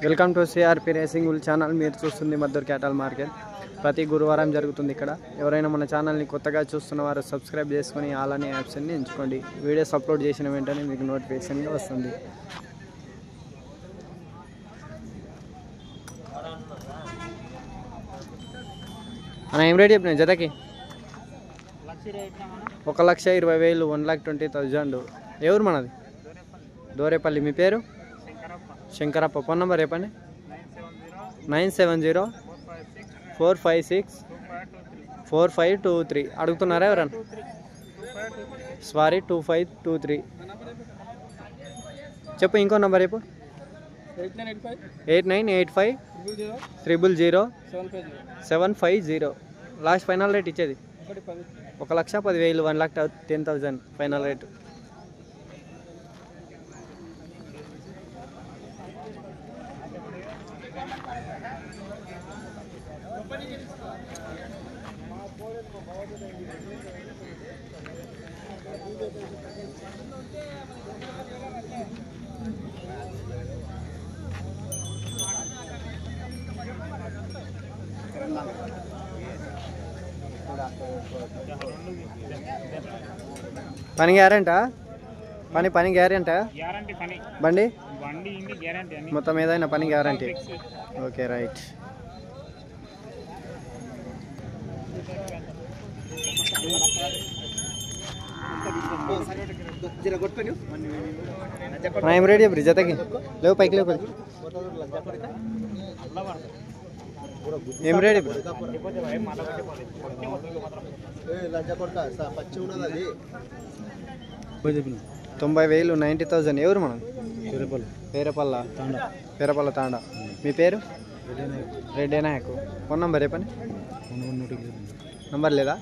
Welcome to CRP racing bull channel. మీరు చూస్తుంది Maddur క్యాటల్ market. ప్రతి గురువారం జరుగుతుంది ఇక్కడ. ఎవరైనా మన ఛానల్ని కొత్తగా చూస్తున్న వారు సబ్స్క్రైబ్ చేసుకొని ఆల్ అనే ఆప్షన్ని ఎంచుకోండి. వీడియోస్ అప్లోడ్ చేసిన వెంటనే మీకు నోటిఫికేషన్గా వస్తుంది. మనం ఏం రేట్ చెప్పినా జతకి? 1,20,000, 1,20,000. ఎవరు మనది? దోరేపల్లి. మీ పేరు? శంకరప్ప. ఫోన్ నెంబర్ చెప్పండి. 970-456-4523. అడుగుతున్నారా ఎవరన్నా? సారీ, 2523. చెప్పు ఇంకో నెంబర్ చెప్పు. 8985-000750. లాస్ట్ ఫైనల్ రేట్ ఇచ్చేది 1,10,000, 1,10,000 ఫైనల్ రేటు. పని గ్యారెంటా? పని గ్యారెంటా? బండి మొత్తం ఏదైనా పని గ్యారంటీ. Okay, right. ఏం రేట్ చెప్పు జతకి? లేవు పైకి లేవు. ఏం రేట్ ఇప్పుడు? 90,000, 90,000. ఎవరు మనం? పేరపల్ల తాండా. మీ పేరు? రెడ్డి నాయకు. ఫోన్ నంబర్ చెప్పండి. నంబర్ లేదా?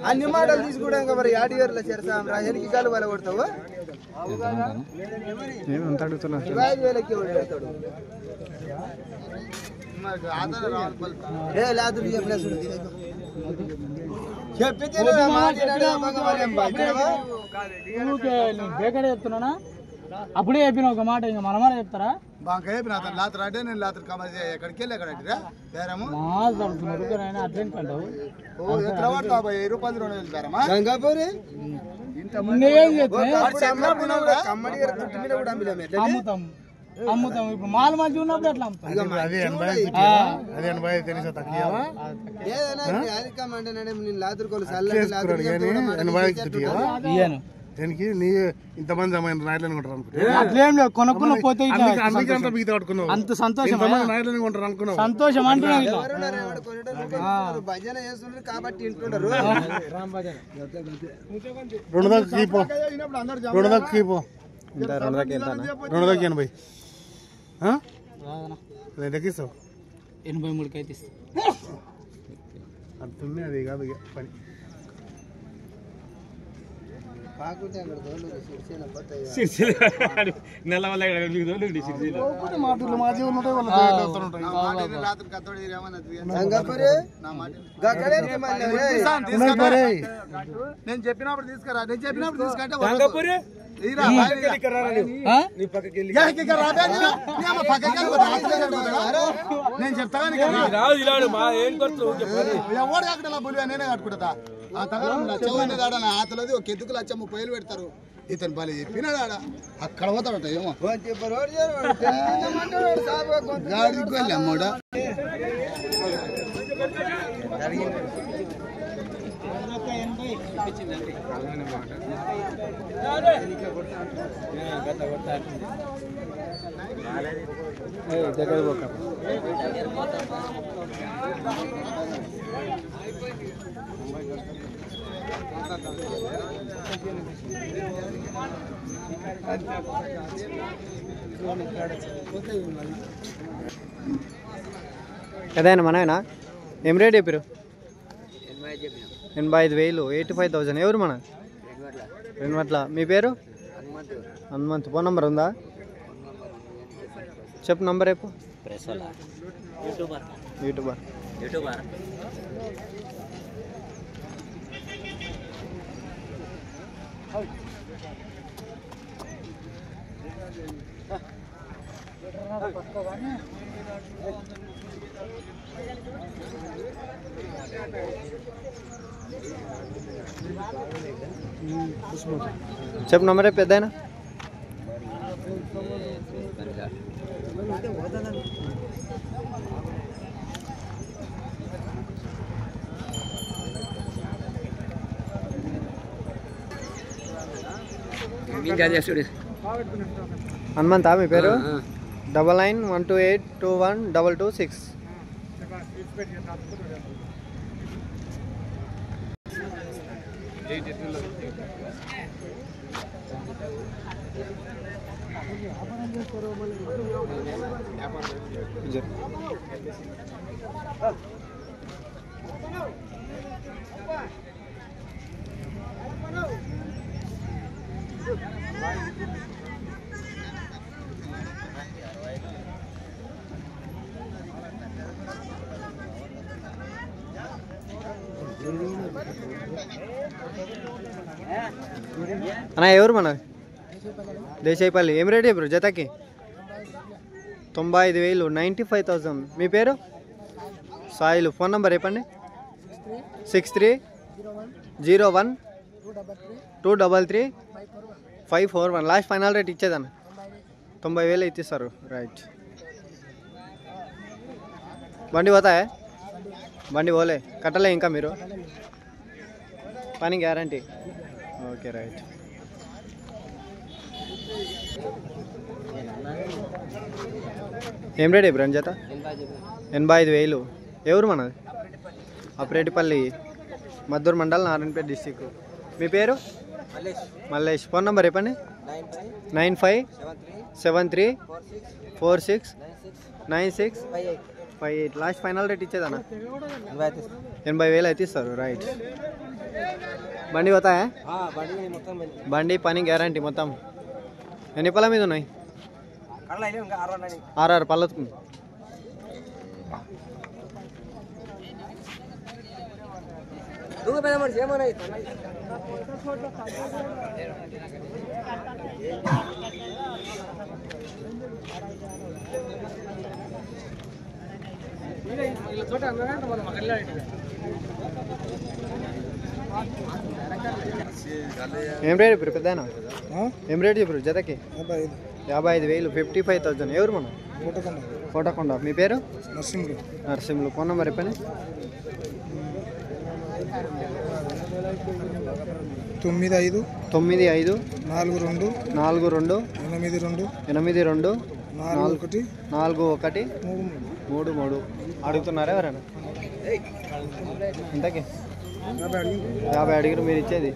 అన్ని మాటలు తీసుకోవడానికి మరి యాడియర్లో చేస్తాం రా. ఎనికి కాలు వాళ్ళ కొడతావు? 25,000కి కొడతాడు. చెప్తున్నా అప్పుడే చెప్పిన ఒక మాట, ఇంకా మనమానే చెప్తారా? ఎక్కడికి వెళ్ళి ఎక్కడ అట్లేంటావు? అమ్ముతాం. ఇప్పుడు మాల మంచి ఉన్నప్పుడు ఎట్లా అమ్ముతాం? దీనికి నీ ఇంతమంది అట్లేం లేదు. కొనుక్కున్న పోతే అంత సంతోషం. సంతోషం అంటున్నాను భజన చేస్తున్నారు కాబట్టి వింటున్నారు. 83కి అయితే ఇస్తా. అంతుంది అది కాదు పని. నేను చెప్పినప్పుడు తీసుకురా. నేను చెప్పినప్పుడు తీసుకుంటే నేను చెప్తాను. ఎవడు కాకుండా బులివా నేనే కట్టుకుంటా. ఆ తగ్గ ఆతలది ఒక ఎద్దుకు 1,30,000 పెడతారు. ఇతను బలి చెప్పినాడు ఆడ అక్కడ పోతాడట. ఏమో గాడికి అమ్మోడ ఏదైనా మనైనా ఏం రేట్ చెప్పారు? 85,000, 85,000. ఎవరు మన రెండుమట్ల. మీ పేరు? హనుమంత్. ఫోన్ నంబర్ ఉందా? చెప్పు నంబర్ రేపు. యూట్యూబర్. చెప్పు నంబరే పెద్దయినా. హనుమంతా మీ పేరు? 9912821226. అన్న ఎవరు మన? దేశాయిపల్లి. ఏం రేట్ ఇప్పుడు జతకి? 95,000, 95,000. మీ పేరు? సాయిలు. ఫోన్ నంబర్ చెప్పండి. 6301233541. లాస్ట్ ఫైనల్ రేట్ ఇచ్చేదన్న 90,000 ఇచ్చేస్తారు. రైట్. బండి పోతాయా? బండి పోలే, కట్టలే ఇంకా మీరు? పని గ్యారంటీ. Okay right. ఏం రేట్ ఇప్పుడు జత? 85,000. ఎవరు మనది? అప్రేటిపల్లి, మద్దూరు మండల్, నారాయణపేట డిస్టిక్. మీ పేరు? మల్లేష్. ఫోన్ నంబర్ చెప్పండి. 9573469658. లాస్ట్ ఫైనల్ రేట్ ఇచ్చేదన్నా 80,000 అయితే ఇస్తారు. రైట్. బండి పోతాయా? బండి పని గ్యారంటీ మొత్తం. ఎన్ని పళ్ళ మీద ఉన్నాయి? 6 పళ్ళ. ఏం రేట్ ఇప్పుడు పెద్ద? ఏం రేట్ ఇప్పుడు జతకి? 55,000, 55,000. ఎవరు మనం? కోటకొండ. మీ పేరు? నరసింహులు. ఫోన్ నంబర్ చెప్పండి. 954282414133. అడుగుతున్నారా ఎవరైనా? ఇంతకీ 50 అడిగారు. మీరు ఇచ్చేది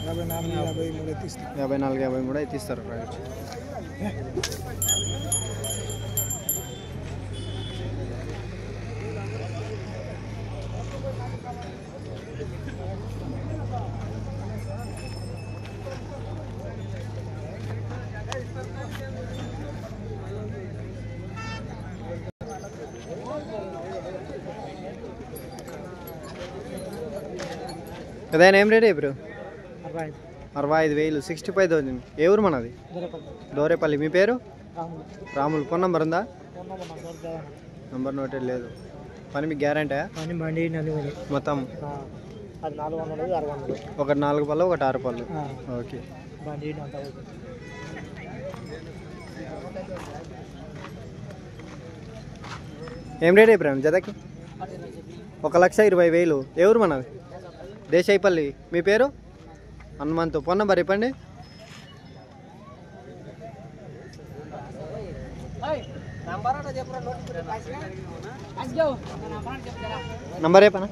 54, 53 అయితే ఇస్తారు. రైట్. అదేనా ఏం రేట్ ఇప్పుడు? 65,000, 65,000. ఏ ఊరు మనది? దోరేపల్లి. మీ పేరు? రాములు. ఫోన్ నంబర్ ఉందా? నంబర్ నోటెడ్ లేదు. పని మీకు గ్యారంటీ? మొత్తం ఒకటి 4 పళ్ళు, ఒకటి 6 పళ్ళు. ఓకే. ఏం రేట్ అయిపోయాం జతకి? 1,20,000. ఎవరు మనది? దేశాయిపల్లి. మీ పేరు? హనుమంతు. ఫోన్ నంబర్ చెప్పండి. నంబర్ చెప్పనా?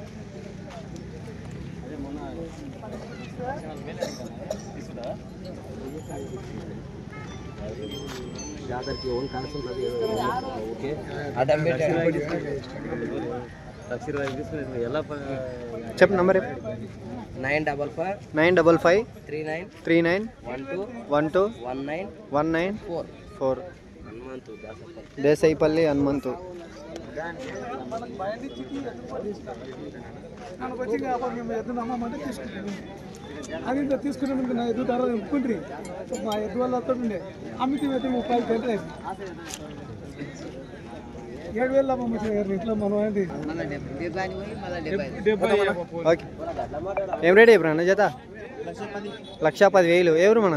చెప్పు నంబర్ 955 39 12 19 దేశాయిపల్లి హనుమంతు. అది తీసుకునే నా ఎద్దు ధర ఒప్పుకుంటారు మా ఎద్దు వల్ల వస్తుండే అమ్మితే 30 గంటలు 7,000 అమ్మచ్చు ఇంట్లో మనం ఏంటి. ఓకే ఏం రేట్ ఇప్పుడు అన్న జత? 1,10,000. ఎవరు మన?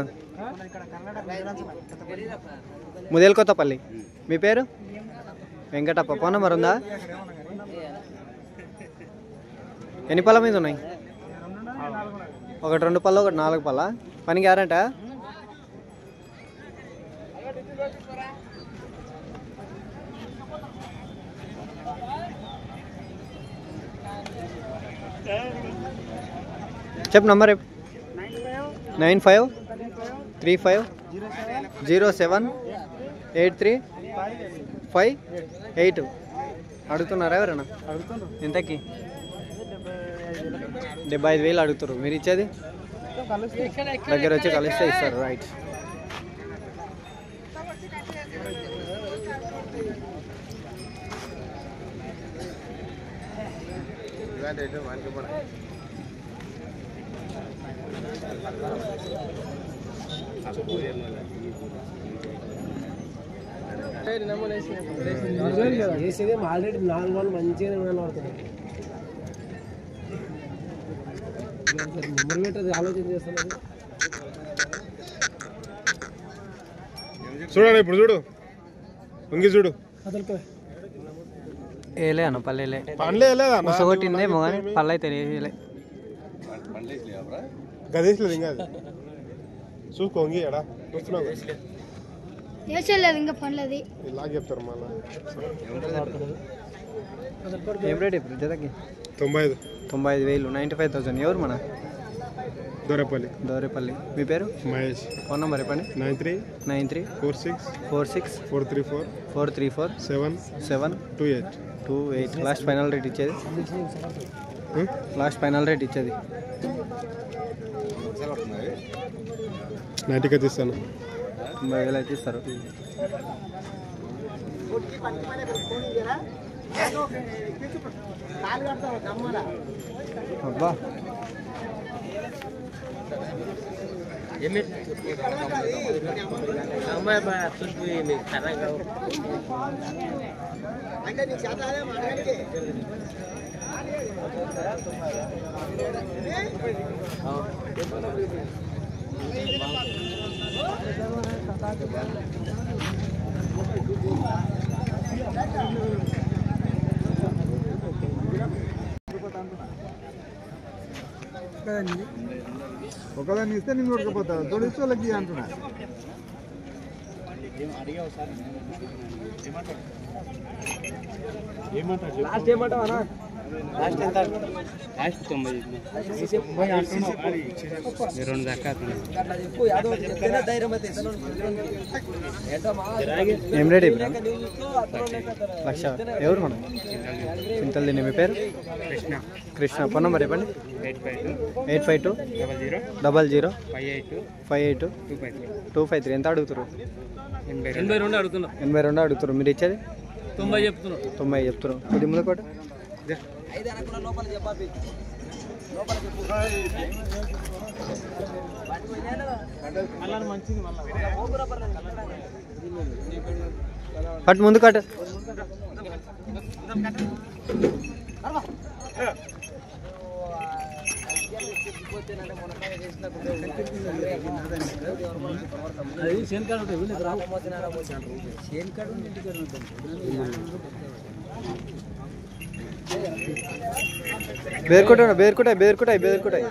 ముదేల్ కొత్తపల్లి. మీ పేరు? వెంకటప్ప. ఫోన్ నెంబర్ ఉందా? ఎన్ని పళ్ళ మీద ఉన్నాయి? ఒకటి 2 పళ్ళు, ఒకటి 4 పళ్ళ. పని గ్యారంటా? చెప్పు నంబర్ 95 35 07 8358. అడుగుతున్నారా ఎవరన్నా? ఎంతకి? 75,000 అడుగుతారు. మీరు ఇచ్చేది దగ్గర వచ్చి కలిస్తే ఇస్తారు. రైట్. ఆల్రెడీ 4 వాళ్ళు మంచిగానే పడుతుంది. నెంబర్ పెట్టదు ఆలోచన చేస్తున్నది. చూడండి ఇప్పుడు చూడు వంగి చూడు ఏలే అన్న పల్లెలే పండ్లే లేదా కొట్టిందేమో కానీ పళ్ళు అయితే తెలియలే. గదేసలేదు ఇంకా అది చూసుకో వంగి ఎడా చూస్తున్నావు చేసేలేదు ఇంకా పనులది ఇలా చెప్తారు మళ్ళీ. ఏం రేట్ ఇప్పుడు జతకి? 95,000 95,000. ఎవరు మన? దోరేపల్లి. మీ పేరు? మహేష్. ఫోన్ నెంబర్ చెప్పండి. 93 46 434 728. లాస్ట్ ఫైనల్ రేట్ ఇచ్చేది? లాస్ట్ ఫైనల్ రేట్ ఇచ్చేది 90కి ఇస్తాను. 90,000 అయితే ఇస్తారు. అబ్బా ఒకదాన్ని ఇస్తే నేను కొట్టుకుపోతాను. తొలిస్తే వాళ్ళకి అంటున్నా. లాస్ట్ ఏమంటావా? లాస్ట్ ఎంత? లాస్ట్ 90. ఏం రేట్ ఇప్పుడు? 1,00,000. ఎవరు మనం? చింతలు తినే. మీ పేరు? కృష్ణ. ఫోన్ నెంబర్ చెప్పండి. 852 00 58 253. ఎంత అడుగుతారు? 82 అడుగుతారు. మీరు ఇచ్చేది 90 చెప్తున్నారు. కొద్ది ముందు కోట కట్ ముందు కట్. బేర్కుటాయి.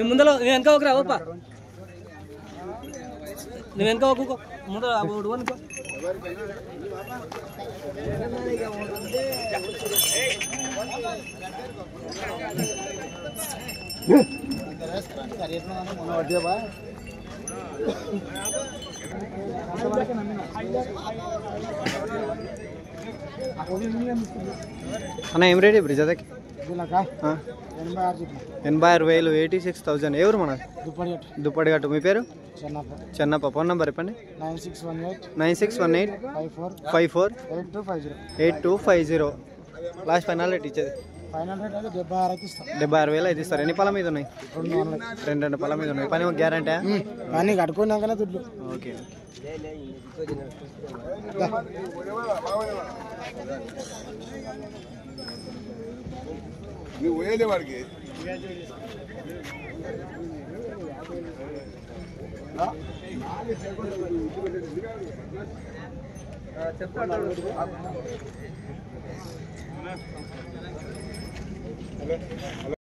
ముందర వెనక ఒకరా ఓప నువ్వు వెనక ఒక ముందర అనుకో అన్న ఏం రేట్ ఇప్పుడు జతకి 86,000 86,000 ఎవరు మన దుప్పటిగట్టు మీ పేరు చెన్నప్ప ఫోన్ నెంబర్ చెప్పండి 9618548250 లాస్ట్ ఫైనల్ రేట్ ఇచ్చేది 76,000 అయితే ఇస్తారు ఎన్ని పళ్ళ మీద ఉన్నాయి రెండు పళ్ళ మీద ఉన్నాయి పని గ్యారంటీ పని కట్టుకున్నాకనే దుడ్లు ఓకే నువ్వు పోయేదే వాడికి చెప్తాను